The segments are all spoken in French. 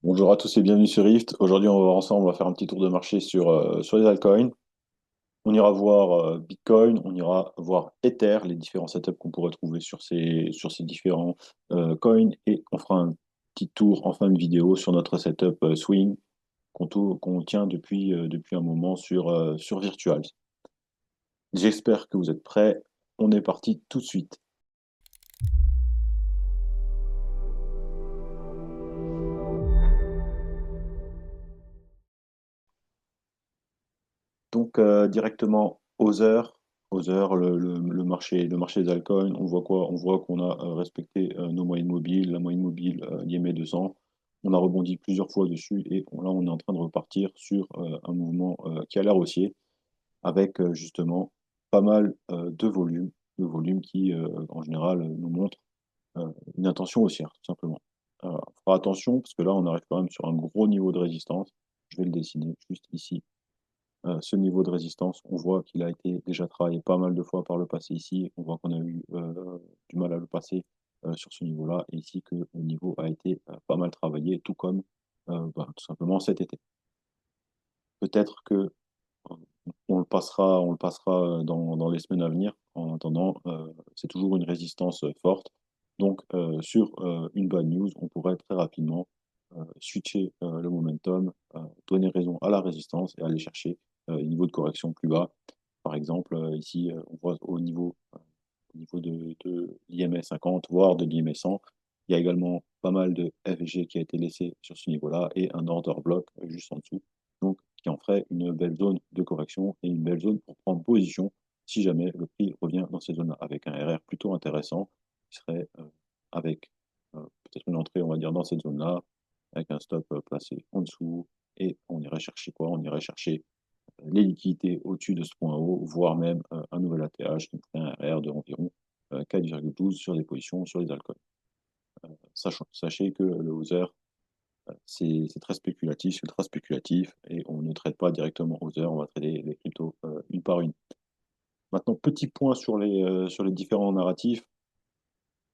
Bonjour à tous et bienvenue sur Rift. Aujourd'hui, on va voir ensemble, on va faire un petit tour de marché sur les altcoins. On ira voir Bitcoin, on ira voir Ether, les différents setups qu'on pourrait trouver sur ces différents coins. Et on fera un petit tour en fin de vidéo sur notre setup Swing qu'on tient depuis un moment sur Virtuals. J'espère que vous êtes prêts. On est parti tout de suite. Donc directement aux heures, le marché des altcoins, on voit quoi? On voit qu'on a respecté nos moyennes mobiles, la moyenne mobile l'IMA 200. On a rebondi plusieurs fois dessus et là on est en train de repartir sur un mouvement qui a l'air haussier avec justement pas mal de volume qui en général nous montre une intention haussière tout simplement. On fera attention parce que là on arrive quand même sur un gros niveau de résistance. Je vais le dessiner juste ici, ce niveau de résistance. On voit qu'il a été déjà travaillé pas mal de fois par le passé ici. On voit qu'on a eu du mal à le passer sur ce niveau-là. Et ici que le niveau a été pas mal travaillé, tout comme tout simplement cet été. Peut-être que on le passera dans les semaines à venir. En attendant, c'est toujours une résistance forte. Donc, sur une bad news, on pourrait très rapidement switcher le momentum, donner raison à la résistance et aller chercher un niveau de correction plus bas. Par exemple, ici, on voit au niveau de l'IMS 50, voire de l'IMS 100. Il y a également pas mal de FG qui a été laissé sur ce niveau-là et un order block juste en dessous. Donc, qui en ferait une belle zone de correction et une belle zone pour prendre position si jamais le prix revient dans ces zones-là, avec un RR plutôt intéressant, qui serait avec peut-être une entrée, on va dire, dans cette zone-là, avec un stop placé en dessous, et on irait chercher quoi? On irait chercher les liquidités au-dessus de ce point haut, voire même un nouvel ATH qui ferait un RR de environ 4,12 sur des positions sur les altcoins. Sachez que le Other, c'est très spéculatif, c'est ultra spéculatif, et on ne traite pas directement Other, on va trader les cryptos une par une. Maintenant, petit point sur les différents narratifs,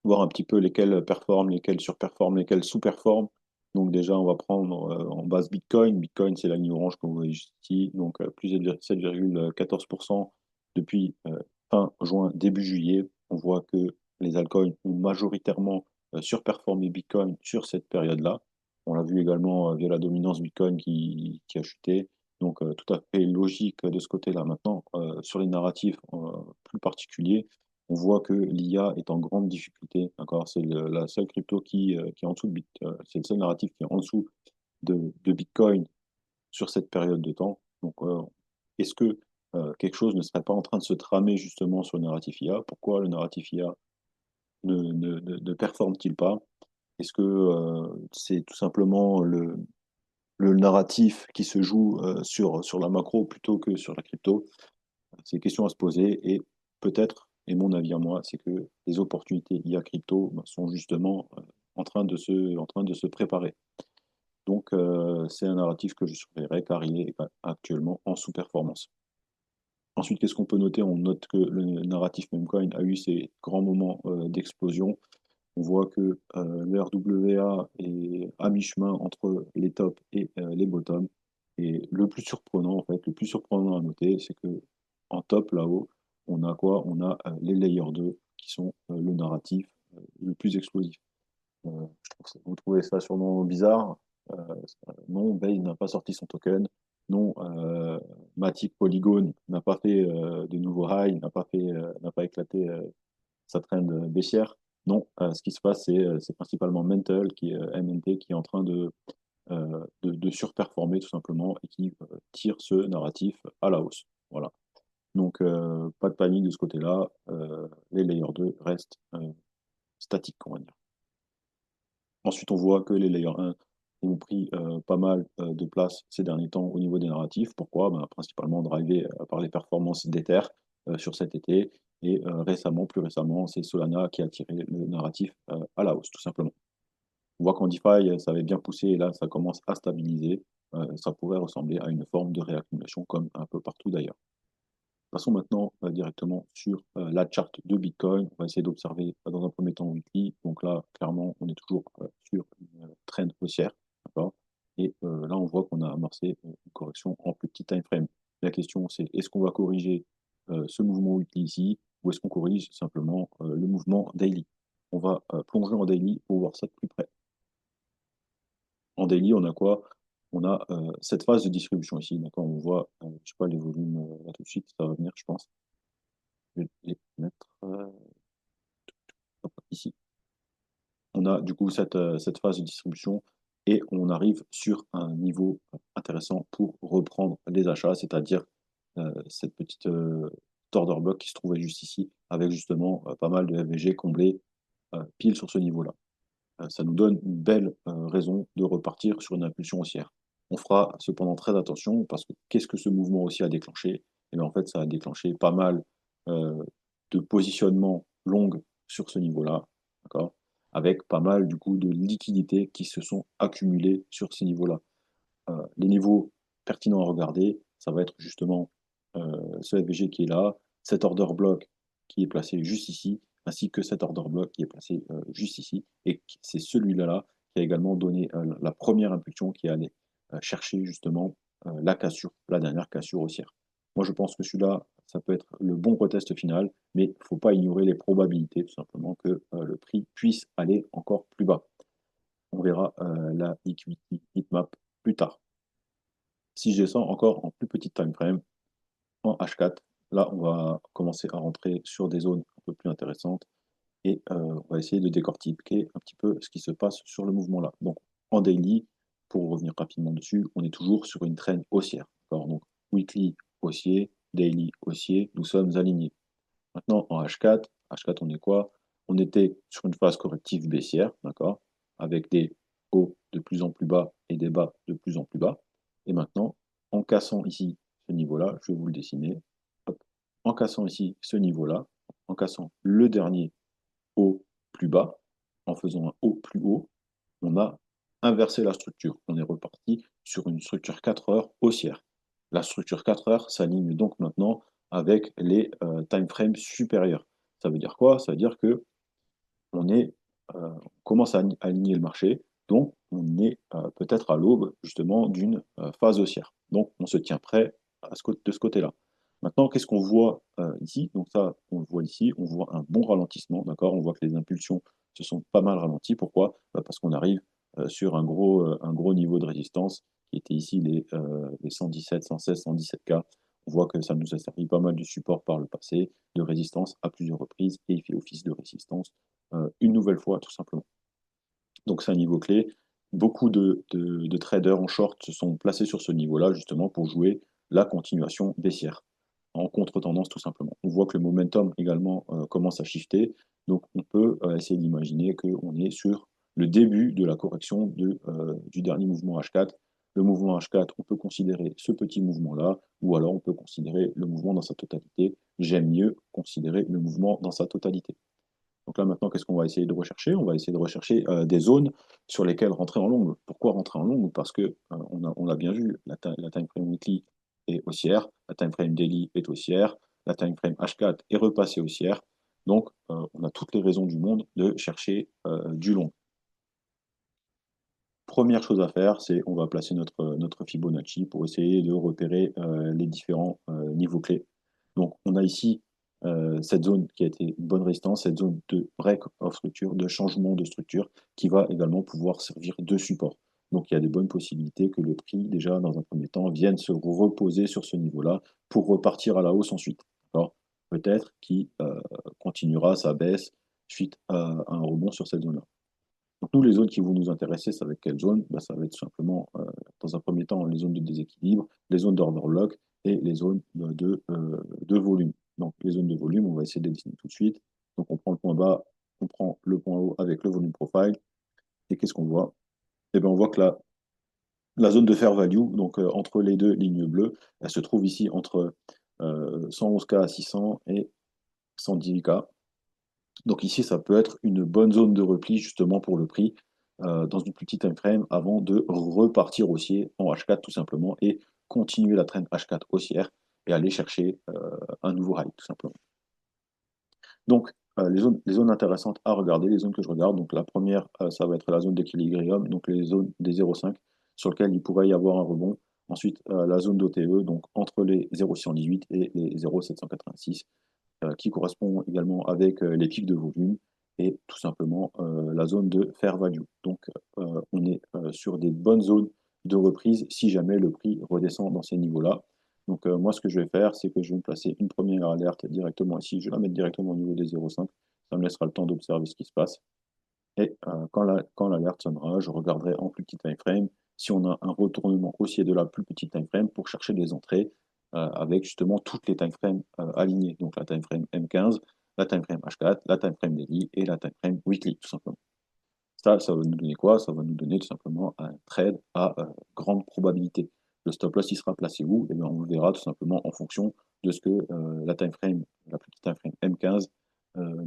voir un petit peu lesquels performent, lesquels surperforment, lesquels sous-performent. Donc déjà, on va prendre en base Bitcoin. Bitcoin, c'est la ligne orange que vous voyez ici, donc plus 7,14% depuis fin juin, début juillet. On voit que les altcoins ont majoritairement surperformé Bitcoin sur cette période-là. On l'a vu également via la dominance Bitcoin qui a chuté. Donc tout à fait logique de ce côté-là. Maintenant, sur les narratifs plus particuliers, on voit que l'IA est en grande difficulté. D'accord, c'est la seule crypto qui est en dessous de c'est le seul narratif qui est en dessous de Bitcoin sur cette période de temps. Donc, est-ce que quelque chose ne serait pas en train de se tramer justement sur le narratif IA? Pourquoi le narratif IA ne performe-t-il pas? Est-ce que c'est tout simplement le narratif qui se joue sur la macro plutôt que sur la crypto? C'est une question à se poser et peut-être, et mon avis à moi, c'est que les opportunités IA crypto sont justement en train de se préparer. Donc, c'est un narratif que je surveillerai car il est actuellement en sous-performance. Ensuite, qu'est-ce qu'on peut noter? On note que le narratif Memcoin a eu ses grands moments d'explosion. On voit que le RWA est à mi-chemin entre les tops et les bottoms. Et le plus surprenant, en fait, le plus surprenant à noter, c'est que en top là-haut, on a quoi? On a les layers 2 qui sont le narratif le plus explosif. Vous trouvez ça sûrement bizarre? Non, Bane n'a pas sorti son token. Non, Matic Polygon n'a pas fait de nouveau high, n'a pas éclaté sa trend baissière. Non, ce qui se passe, c'est principalement MNT, qui est en train de surperformer tout simplement et qui tire ce narratif à la hausse. Voilà. Donc, pas de panique de ce côté-là. Les layers 2 restent statiques, on va dire. Ensuite, on voit que les layers 1 ont pris pas mal de place ces derniers temps au niveau des narratifs. Pourquoi? Ben, principalement drivé par les performances d'Ether sur cet été. Et plus récemment, c'est Solana qui a tiré le narratif à la hausse, tout simplement. On voit qu'en DeFi, ça avait bien poussé et là, ça commence à stabiliser. Ça pourrait ressembler à une forme de réaccumulation comme un peu partout d'ailleurs. Passons maintenant directement sur la charte de Bitcoin. On va essayer d'observer dans un premier temps weekly. Donc là, clairement, on est toujours sur une trend haussière. D'accord. Et là, on voit qu'on a amorcé une correction en plus petit time frame. La question, c'est est-ce qu'on va corriger ce mouvement weekly ici ou est-ce qu'on corrige simplement le mouvement daily? On va plonger en daily pour voir ça de plus près. En daily, on a quoi? On a cette phase de distribution ici, d'accord? On voit, je sais pas, les volumes là tout de suite, ça va venir, je pense. Je vais les mettre hop, ici. On a du coup cette phase de distribution et on arrive sur un niveau intéressant pour reprendre les achats, c'est-à-dire cette petite order block qui se trouvait juste ici, avec justement pas mal de FVG comblés pile sur ce niveau-là. Ça nous donne une belle raison de repartir sur une impulsion haussière. On fera cependant très attention parce que qu'est-ce que ce mouvement aussi a déclenché? Et bien en fait, ça a déclenché pas mal euh, de positionnements longs sur ce niveau-là, d'accord? Avec pas mal du coup de liquidités qui se sont accumulées sur ces niveaux-là. Les niveaux pertinents à regarder, ça va être justement ce FVG qui est là, cet order block qui est placé juste ici, ainsi que cet order block qui est placé juste ici. Et c'est celui-là qui a également donné la première impulsion qui allait chercher justement la cassure, la dernière cassure haussière. Moi, je pense que celui-là, ça peut être le bon retest final, mais il ne faut pas ignorer les probabilités, tout simplement, que le prix puisse aller encore plus bas. On verra la liquidity heatmap plus tard. Si je descends encore en plus petite time frame, en H4, là, on va commencer à rentrer sur des zones un peu plus intéressantes et on va essayer de décortiquer un petit peu ce qui se passe sur le mouvement là. Donc, en daily, pour revenir rapidement dessus, on est toujours sur une traîne haussière. Donc, weekly haussier, daily haussier, nous sommes alignés. Maintenant, en H4, H4, on est quoi? On était sur une phase corrective baissière, d'accord? Avec des hauts de plus en plus bas et des bas de plus en plus bas. Et maintenant, en cassant ici ce niveau-là, je vais vous le dessiner. Hop. En cassant ici ce niveau-là, en cassant le dernier haut plus bas, en faisant un haut plus haut, on a inversé la structure. On est reparti sur une structure 4 heures haussière. La structure 4 heures s'aligne donc maintenant avec les time frames supérieurs. Ça veut dire quoi? Ça veut dire que on commence à aligner le marché, donc on est peut-être à l'aube justement d'une phase haussière. Donc on se tient prêt de ce côté-là. Maintenant, qu'est-ce qu'on voit ici? Donc ça, on le voit ici, on voit un bon ralentissement, d'accord? On voit que les impulsions se sont pas mal ralenties. Pourquoi? Parce qu'on arrive sur un gros niveau de résistance qui était ici les 117, 116, 117K. On voit que ça nous a servi pas mal de support par le passé, de résistance à plusieurs reprises, et il fait office de résistance une nouvelle fois, tout simplement. Donc c'est un niveau clé. Beaucoup de traders en short se sont placés sur ce niveau-là, justement, pour jouer la continuation baissière, en contre-tendance, tout simplement. On voit que le momentum également commence à shifter, donc on peut essayer d'imaginer qu'on est sur le début de la correction du dernier mouvement H4. Le mouvement H4, on peut considérer ce petit mouvement-là, ou alors on peut considérer le mouvement dans sa totalité. J'aime mieux considérer le mouvement dans sa totalité. Donc là, maintenant, qu'est-ce qu'on va essayer de rechercher? On va essayer de rechercher des zones sur lesquelles rentrer en longue. Pourquoi rentrer en longue? Parce que on a bien vu, la time frame weekly est haussière, la time frame daily est haussière, la time frame H4 est repassée haussière. Donc, on a toutes les raisons du monde de chercher du long. Première chose à faire, c'est on va placer notre Fibonacci pour essayer de repérer les différents niveaux clés. Donc, on a ici cette zone qui a été une bonne résistance, cette zone de break of structure, de changement de structure, qui va également pouvoir servir de support. Donc, il y a de bonnes possibilités que le prix, déjà, dans un premier temps, vienne se reposer sur ce niveau-là pour repartir à la hausse ensuite. Peut-être qu'il continuera sa baisse suite à un rebond sur cette zone-là. Donc nous, les zones qui vont nous intéresser, ça va être quelle zone? Bah, ça va être tout simplement, dans un premier temps, les zones de déséquilibre, les zones d'order block et les zones de volume. Donc les zones de volume, on va essayer de les dessiner tout de suite. Donc on prend le point bas, on prend le point haut avec le volume profile. Et qu'est-ce qu'on voit? Eh bien, on voit que la zone de fair value, donc entre les deux lignes bleues, elle se trouve ici entre 111K à 600 et 110K. Donc ici, ça peut être une bonne zone de repli justement pour le prix dans une plus petite time frame avant de repartir haussier en H4 tout simplement et continuer la trend H4 haussière et aller chercher un nouveau high tout simplement. Donc les zones intéressantes à regarder, les zones que je regarde, donc la première, ça va être la zone d'équilibrium, donc les zones des 0,5 sur lequel il pourrait y avoir un rebond. Ensuite, la zone d'OTE, donc entre les 0,618 et les 0,786, qui correspond également avec les pics de volume et tout simplement la zone de fair value. Donc, on est sur des bonnes zones de reprise si jamais le prix redescend dans ces niveaux-là. Donc, moi, ce que je vais faire, c'est que je vais me placer une première alerte directement ici. Je vais la mettre directement au niveau des 0,5. Ça me laissera le temps d'observer ce qui se passe. Et quand l'alerte sonnera, je regarderai en plus petit time frame si on a un retournement haussier de la plus petite time frame pour chercher des entrées avec justement toutes les time frames alignées. Donc la time frame M15, la time frame H4, la time frame daily et la time frame weekly, tout simplement. Ça va nous donner quoi? Ça va nous donner tout simplement un trade à grande probabilité. Le stop loss, il sera placé où? Et bien, on le verra tout simplement en fonction de ce que la time frame, la plus petite time frame M15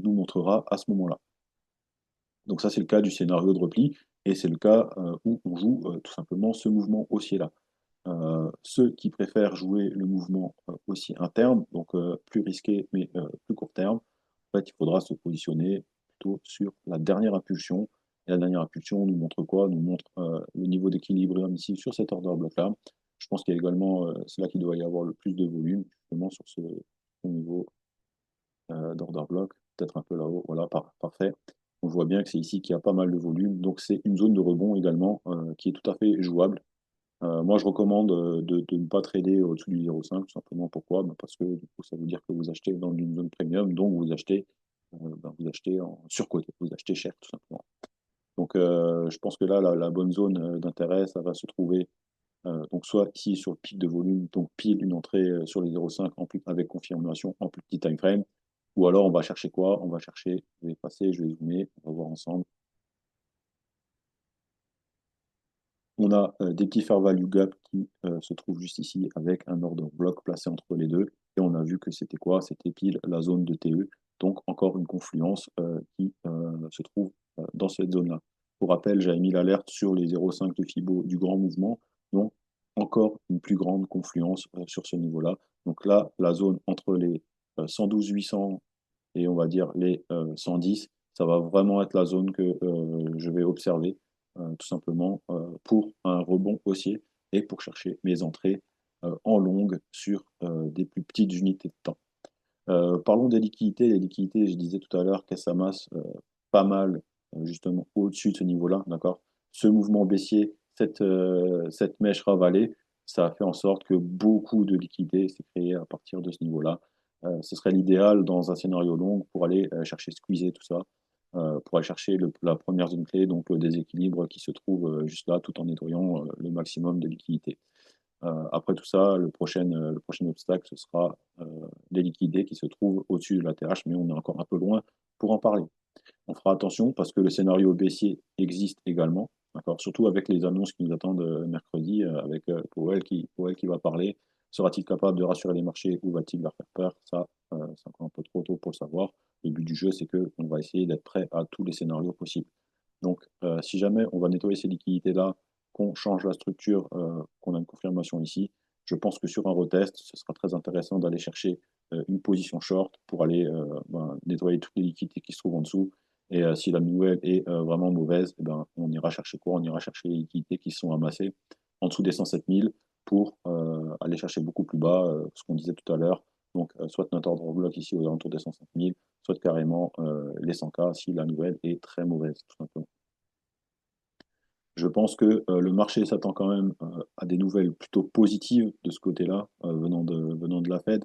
nous montrera à ce moment-là. Donc ça, c'est le cas du scénario de repli et c'est le cas où on joue tout simplement ce mouvement haussier-là. Ceux qui préfèrent jouer le mouvement haussier interne, donc plus risqué mais plus court terme, en fait, il faudra se positionner plutôt sur la dernière impulsion. Et la dernière impulsion nous montre quoi? Nous montre le niveau d'équilibrium ici sur cet order bloc-là. Je pense qu'il y a également, c'est là qu'il doit y avoir le plus de volume, justement sur ce niveau d'order bloc, peut-être un peu là-haut, voilà, parfait. On voit bien que c'est ici qu'il y a pas mal de volume, donc c'est une zone de rebond également qui est tout à fait jouable. Moi, je recommande de ne pas trader au-dessus du 0,5, tout simplement. Pourquoi? Ben, parce que du coup, ça veut dire que vous achetez dans une zone premium, donc vous achetez en surcoté, vous achetez cher, tout simplement. Donc, je pense que là, la bonne zone d'intérêt, ça va se trouver donc soit ici sur le pic de volume, donc pile une entrée sur les 0,5 avec confirmation en plus petit time frame, ou alors on va chercher quoi? On va chercher, je vais passer, je vais zoomer, on va voir ensemble. On a des petits fair value gap qui se trouvent juste ici avec un order block placé entre les deux. Et on a vu que c'était quoi? C'était pile la zone de TE. Donc encore une confluence qui se trouve dans cette zone-là. Pour rappel, j'avais mis l'alerte sur les 0,5 de Fibo du grand mouvement. Donc encore une plus grande confluence sur ce niveau-là. Donc là, la zone entre les 112 800 et on va dire les 110, ça va vraiment être la zone que je vais observer tout simplement pour un rebond haussier et pour chercher mes entrées en longue sur des plus petites unités de temps. Parlons des liquidités. Les liquidités, je disais tout à l'heure qu'elles s'amassent pas mal justement au-dessus de ce niveau-là, d'accord? Ce mouvement baissier, cette mèche ravalée, ça a fait en sorte que beaucoup de liquidités s'est créé à partir de ce niveau-là. Ce serait l'idéal dans un scénario long pour aller chercher squeezer tout ça, pour aller chercher la première zone clé, donc le déséquilibre qui se trouve juste là, tout en nettoyant le maximum de liquidités. Après tout ça, le prochain obstacle, ce sera les liquidités qui se trouvent au-dessus de la TH, mais on est encore un peu loin pour en parler. On fera attention parce que le scénario baissier existe également, d'accord? Surtout avec les annonces qui nous attendent mercredi, avec Powell qui va parler. Sera-t-il capable de rassurer les marchés ou va-t-il leur faire peur? Ça, c'est encore un peu trop tôt pour le savoir. Le but du jeu, c'est qu'on va essayer d'être prêt à tous les scénarios possibles. Donc, si jamais on va nettoyer ces liquidités-là, qu'on change la structure, qu'on a une confirmation ici, je pense que sur un retest, ce sera très intéressant d'aller chercher une position short pour aller nettoyer toutes les liquidités qui se trouvent en dessous. Et si la nouvelle est vraiment mauvaise, eh ben, on ira chercher quoi? On ira chercher les liquidités qui sont amassées en dessous des 107 000 pour aller chercher beaucoup plus bas, ce qu'on disait tout à l'heure. Donc, soit notre ordre bloc ici aux alentours des 105 000, soit carrément les 100K si la nouvelle est très mauvaise, tout simplement. Je pense que le marché s'attend quand même à des nouvelles plutôt positives de ce côté-là, venant de la Fed,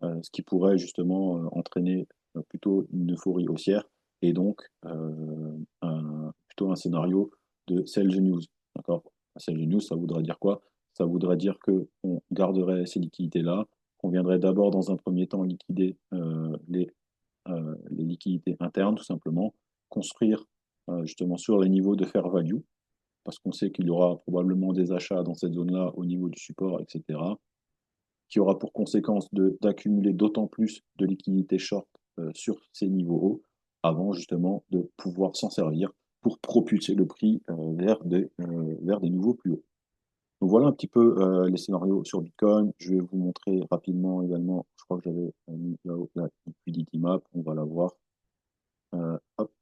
ce qui pourrait justement entraîner plutôt une euphorie haussière et donc plutôt un scénario de sell the news. D'accord? Sell the news, ça voudrait dire quoi? Ça voudrait dire qu'on garderait ces liquidités-là, qu'on viendrait d'abord dans un premier temps liquider les liquidités internes, tout simplement, construire justement sur les niveaux de fair value, parce qu'on sait qu'il y aura probablement des achats dans cette zone-là au niveau du support, etc., qui aura pour conséquence d'accumuler d'autant plus de liquidités short sur ces niveaux hauts, avant justement de pouvoir s'en servir pour propulser le prix vers des niveaux plus hauts. Donc voilà un petit peu les scénarios sur Bitcoin. Je vais vous montrer rapidement également, je crois que j'avais mis là-haut la liquidity map, on va la voir. Hop.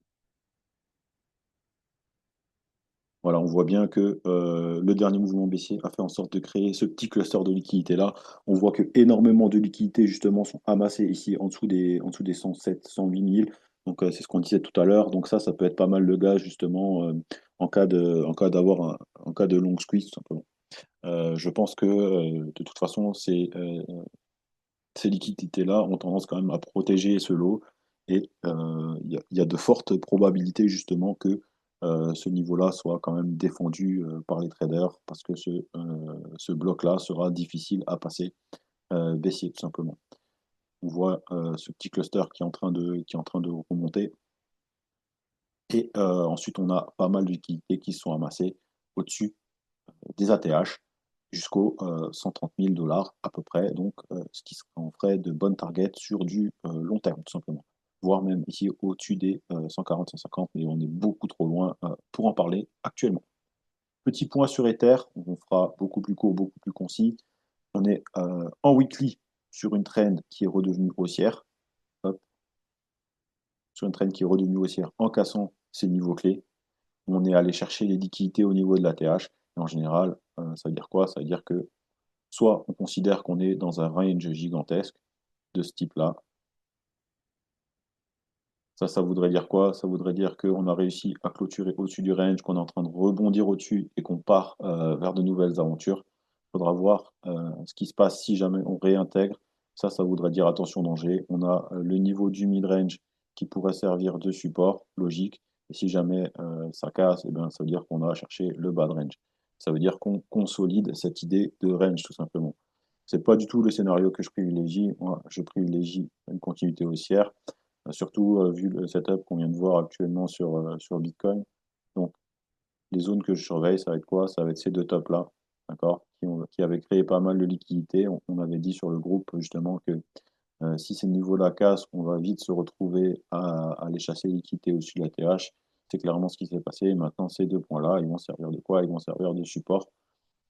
Voilà, on voit bien que, le dernier mouvement baissier a fait en sorte de créer ce petit cluster de liquidités-là. On voit que énormément de liquidités justement sont amassées ici en dessous des 107-108 000. Donc, c'est ce qu'on disait tout à l'heure. Donc ça peut être pas mal le gage justement, en cas de long squeeze tout simplement. Je pense que, de toute façon, ces liquidités-là ont tendance quand même à protéger ce lot et il y a de fortes probabilités justement que, ce niveau-là soit quand même défendu, par les traders parce que ce bloc-là sera difficile à passer, baissier tout simplement. On voit, ce petit cluster qui est en train de remonter et ensuite on a pas mal de liquidités qui se sont amassées au-dessus des ATH jusqu'aux 130 000 à peu près, donc ce qui en ferait de bonnes targets sur du long terme, tout simplement. Voire même ici au-dessus des 140-150, mais on est beaucoup trop loin pour en parler actuellement. Petit point sur Ether, on fera beaucoup plus court, beaucoup plus concis. On est en weekly sur une trend qui est redevenue haussière. Hop, sur une trend qui est redevenue haussière en cassant ses niveaux clés. On est allé chercher les liquidités au niveau de l'ATH. Et en général, ça veut dire quoi? Ça veut dire que soit on considère qu'on est dans un range gigantesque de ce type-là. Ça voudrait dire quoi? Ça voudrait dire qu'on a réussi à clôturer au-dessus du range, qu'on est en train de rebondir au-dessus et qu'on part vers de nouvelles aventures. Il faudra voir ce qui se passe si jamais on réintègre. Ça voudrait dire attention danger. On a le niveau du mid-range qui pourrait servir de support, logique. Et si jamais ça casse, eh bien, ça veut dire qu'on a cherché le bas de range. Ça veut dire qu'on consolide cette idée de range, tout simplement. C'est pas du tout le scénario que je privilégie. Moi, je privilégie une continuité haussière, surtout vu le setup qu'on vient de voir actuellement sur Bitcoin. Donc, les zones que je surveille, ça va être quoi? Ça va être ces deux tops-là, d'accord? Qui avaient créé pas mal de liquidités. On avait dit sur le groupe justement que si ces niveaux-là cassent, on va vite se retrouver à aller chasser les liquidités au-dessus de la TH. C'est clairement ce qui s'est passé. Maintenant, ces deux points-là, ils vont servir de quoi? Ils vont servir de support.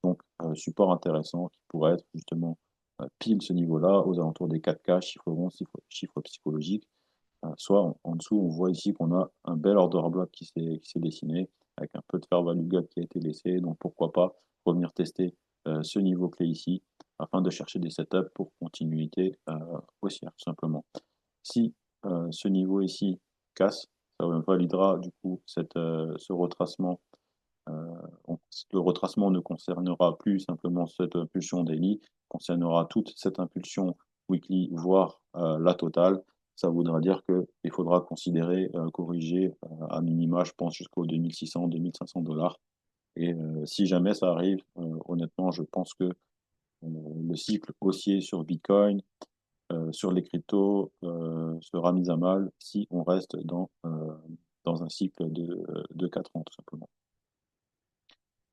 Donc, support intéressant qui pourrait être justement pile ce niveau-là, aux alentours des 4K, chiffre rond, chiffre psychologique. Soit en dessous, on voit ici qu'on a un bel order block qui s'est dessiné, avec un peu de fair value gap qui a été laissé. Donc pourquoi pas revenir tester ce niveau clé ici, afin de chercher des setups pour continuité haussière, tout simplement. Si ce niveau ici casse, ça validera du coup ce retracement. Donc, le retracement ne concernera plus simplement cette impulsion daily, concernera toute cette impulsion weekly, voire la totale. Ça voudra dire qu'il faudra considérer corriger à minima, je pense, jusqu'aux 2600-2500 $. Et si jamais ça arrive, honnêtement, je pense que le cycle haussier sur Bitcoin, sur les cryptos, sera mis à mal si on reste dans un cycle de 4 ans, tout simplement.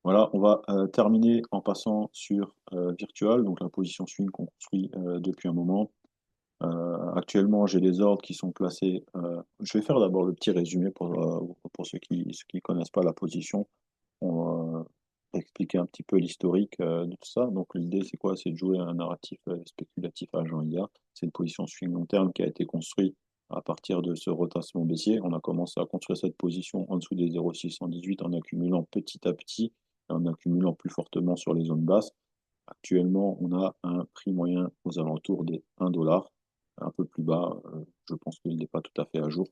Voilà, on va terminer en passant sur Virtual, donc la position swing qu'on construit depuis un moment. Actuellement, j'ai des ordres qui sont placés. Je vais faire d'abord le petit résumé pour ceux qui connaissent pas la position. On va expliquer un petit peu l'historique de tout ça. Donc l'idée, c'est quoi? C'est de jouer un narratif spéculatif à agent IA. C'est une position swing long terme qui a été construite à partir de ce retassement baissier. On a commencé à construire cette position en dessous des 0,618 en accumulant petit à petit et en accumulant plus fortement sur les zones basses. Actuellement, on a un prix moyen aux alentours des 1 $, un peu plus bas. Je pense qu'il n'est pas tout à fait à jour.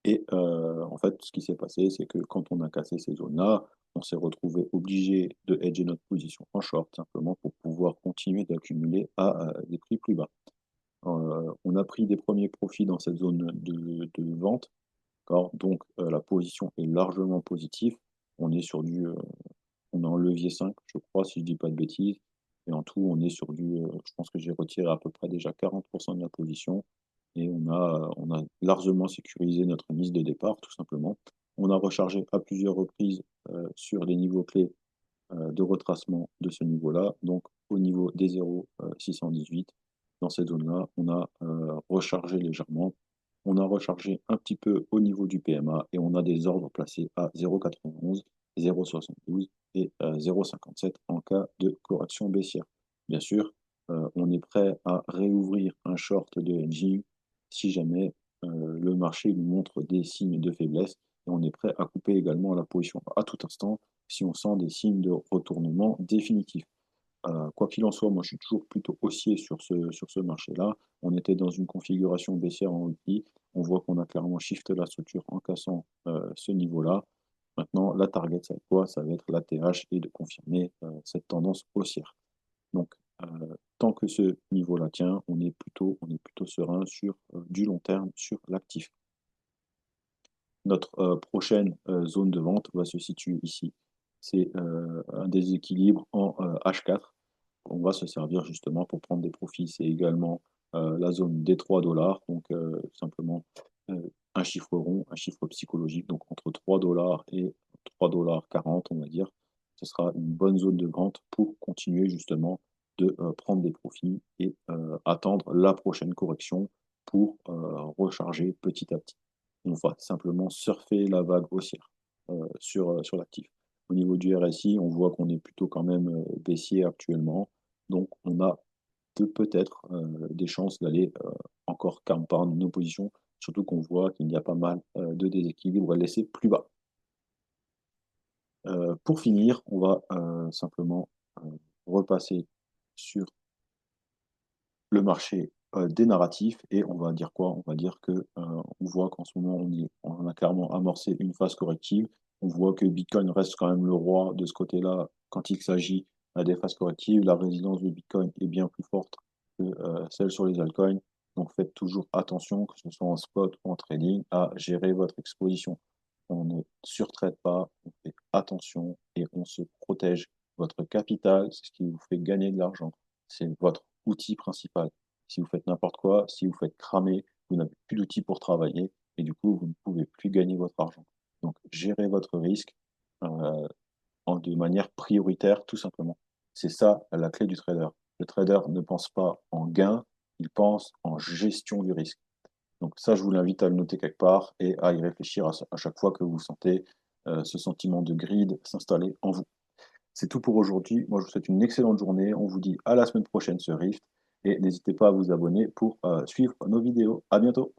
Et en fait, ce qui s'est passé, c'est que quand on a cassé ces zones-là, on s'est retrouvé obligé de hedger notre position en short, simplement pour pouvoir continuer d'accumuler à des prix plus bas. On a pris des premiers profits dans cette zone de vente, d'accord? Donc la position est largement positive. On est sur on est en levier 5, je crois, si je dis pas de bêtises. Et en tout, on est sur je pense que j'ai retiré à peu près déjà 40% de la position. Et on a largement sécurisé notre mise de départ, tout simplement. On a rechargé à plusieurs reprises sur les niveaux clés de retracement de ce niveau-là. Donc au niveau des 0,618, dans cette zone-là, on a rechargé légèrement. On a rechargé un petit peu au niveau du PMA et on a des ordres placés à 0,91, 0,72 et 0,57 en cas de correction baissière. Bien sûr, on est prêt à réouvrir un short de hedging si jamais le marché nous montre des signes de faiblesse. et on est prêt à couper également la position à tout instant si on sent des signes de retournement définitif. Quoi qu'il en soit, moi je suis toujours plutôt haussier sur ce marché-là. On était dans une configuration baissière en weekly. On voit qu'on a clairement shifté la structure en cassant ce niveau-là. Maintenant, la target, ça va être quoi? Ça va être l'ATH et de confirmer cette tendance haussière. Donc, tant que ce niveau-là tient, on est plutôt serein sur du long terme sur l'actif. Notre prochaine zone de vente va se situer ici. C'est un déséquilibre en H4. On va se servir justement pour prendre des profits. C'est également la zone des 3 $, donc simplement un chiffre rond, un chiffre psychologique, donc entre 3 $ et 3,40 $ on va dire. Ce sera une bonne zone de vente pour continuer justement de prendre des profits et attendre la prochaine correction pour recharger petit à petit. On va simplement surfer la vague haussière sur l'actif. Au niveau du RSI, on voit qu'on est plutôt quand même baissier actuellement. Donc on a peut-être des chances d'aller encore compound nos positions, surtout qu'on voit qu'il y a pas mal de déséquilibres laissés plus bas. Pour finir, on va simplement repasser sur le marché des narratifs et on va dire quoi? On va dire que on voit qu'en ce moment on a clairement amorcé une phase corrective. On voit que Bitcoin reste quand même le roi de ce côté-là quand il s'agit des phases correctives. La résilience de Bitcoin est bien plus forte que celle sur les altcoins. Donc faites toujours attention, que ce soit en spot ou en trading, à gérer votre exposition. On ne surtraite pas, on fait attention et on se protège. Votre capital, c'est ce qui vous fait gagner de l'argent. C'est votre outil principal. Si vous faites n'importe quoi, si vous faites cramer, vous n'avez plus d'outils pour travailler et du coup, vous ne pouvez plus gagner votre argent. Donc, gérez votre risque euh, de manière prioritaire, tout simplement. C'est ça la clé du trader. Le trader ne pense pas en gain, il pense en gestion du risque. Donc ça, je vous l'invite à le noter quelque part et à y réfléchir à chaque fois que vous sentez ce sentiment de greed s'installer en vous. C'est tout pour aujourd'hui. Moi, je vous souhaite une excellente journée. On vous dit à la semaine prochaine sur Rift et n'hésitez pas à vous abonner pour suivre nos vidéos. À bientôt.